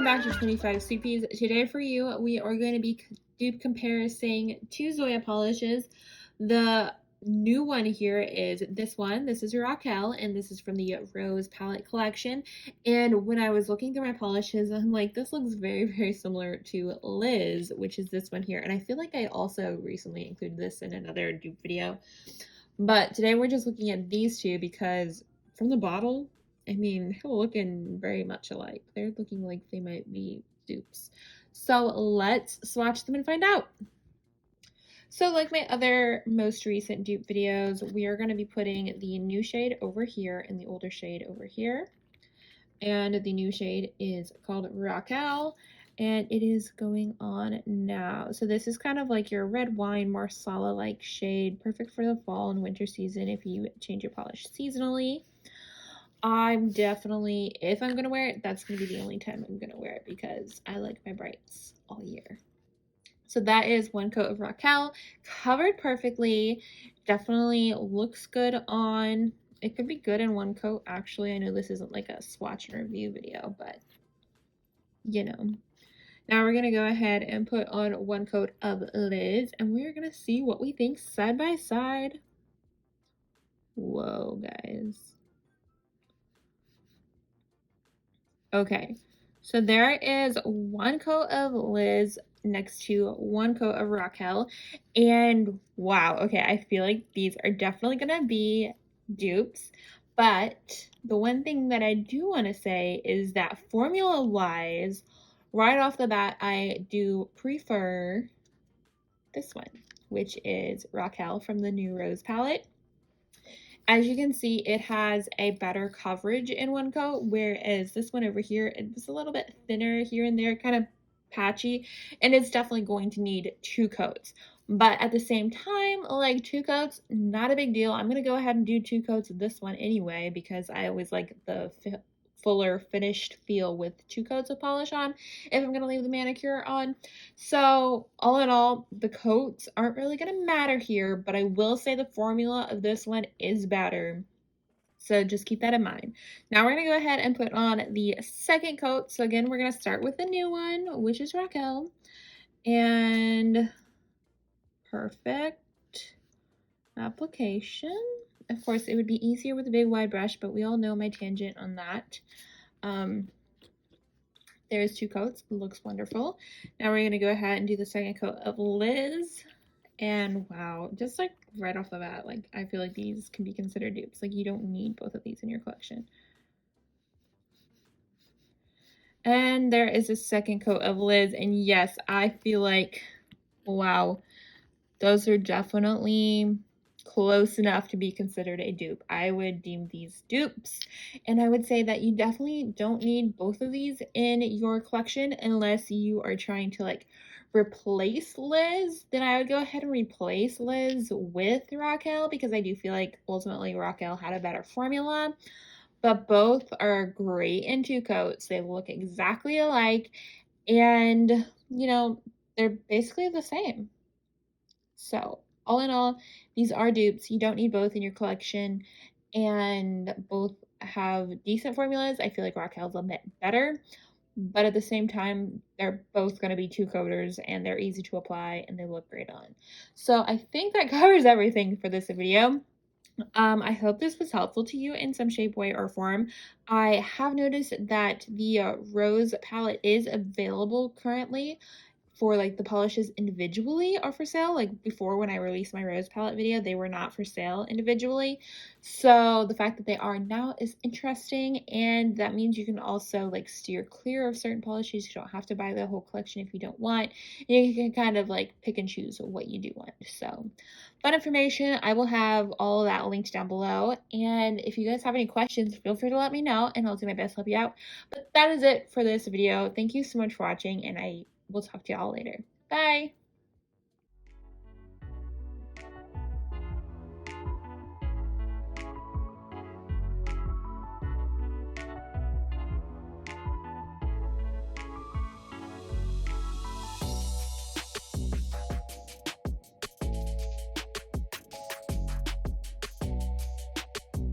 welcome back to 25 Sweetpeas. Today for you, we are going to be dupe comparing two Zoya polishes. The new one here is this one. This is Rochelle, and this is from the Rose Palette Collection. And when I was looking through my polishes, I'm like, this looks very, very similar to Liz, which is this one here. And I feel like I also recently included this in another dupe video. But today we're just looking at these two because from the bottle, I mean, they're looking very much alike. They're looking like they might be dupes. So let's swatch them and find out. So like my other most recent dupe videos, we are going to be putting the new shade over here and the older shade over here. And the new shade is called Rochelle, and it is going on now. So this is kind of like your red wine marsala-like shade, perfect for the fall and winter season if you change your polish seasonally. I'm definitely, if I'm going to wear it, that's going to be the only time I'm going to wear it because I like my brights all year. So that is one coat of Rochelle, covered perfectly. Definitely looks good on. It could be good in one coat, actually. I know this isn't like a swatch and review video, but you know. Now we're going to go ahead and put on one coat of Liz, and we're going to see what we think side by side. Whoa, guys. Okay, so there is one coat of Liz next to one coat of Rochelle, and wow, okay, I feel like these are definitely gonna be dupes, but the one thing that I do want to say is that formula-wise, right off the bat, I do prefer this one, which is Rochelle from the new Rose palette. As you can see, it has a better coverage in one coat, whereas this one over here, it's a little bit thinner here and there, kind of patchy, and it's definitely going to need two coats. But at the same time, like two coats, not a big deal. I'm going to go ahead and do two coats of this one anyway, because I always like the fuller finished feel with two coats of polish on if I'm going to leave the manicure on. So all in all, the coats aren't really going to matter here, but I will say the formula of this one is better. So just keep that in mind. Now we're going to go ahead and put on the second coat. So again, we're going to start with the new one, which is Rochelle. And perfect application. Of course, it would be easier with a big wide brush, but we all know my tangent on that. There's two coats. It looks wonderful. Now we're going to go ahead and do the second coat of Liz. And wow, just like right off the bat, like I feel like these can be considered dupes. Like you don't need both of these in your collection. And there is a second coat of Liz. And yes, I feel like, wow, those are definitely close enough to be considered a dupe. I would deem these dupes, and I would say that you definitely don't need both of these in your collection unless you are trying to like replace Liz. Then I would go ahead and replace Liz with Rochelle because I do feel like ultimately Rochelle had a better formula, but both are great in two coats. They look exactly alike, and you know, they're basically the same. So all in all, these are dupes. You don't need both in your collection, and both have decent formulas. I feel like Rochelle's a bit better, but at the same time, they're both going to be two coaters, and they're easy to apply, and they look great on. So I think that covers everything for this video. I hope this was helpful to you in some shape, way, or form. I have noticed that the Rose palette is available currently for like the polishes individually are for sale. Like before, when I released my Rose palette video, they were not for sale individually. So the fact that they are now is interesting, and that means you can also like steer clear of certain polishes. You don't have to buy the whole collection if you don't want. You can kind of like pick and choose what you do want. So fun information. I will have all of that linked down below, and if you guys have any questions, feel free to let me know and I'll do my best to help you out. But that is it for this video. Thank you so much for watching, and I will talk to y'all later. Bye!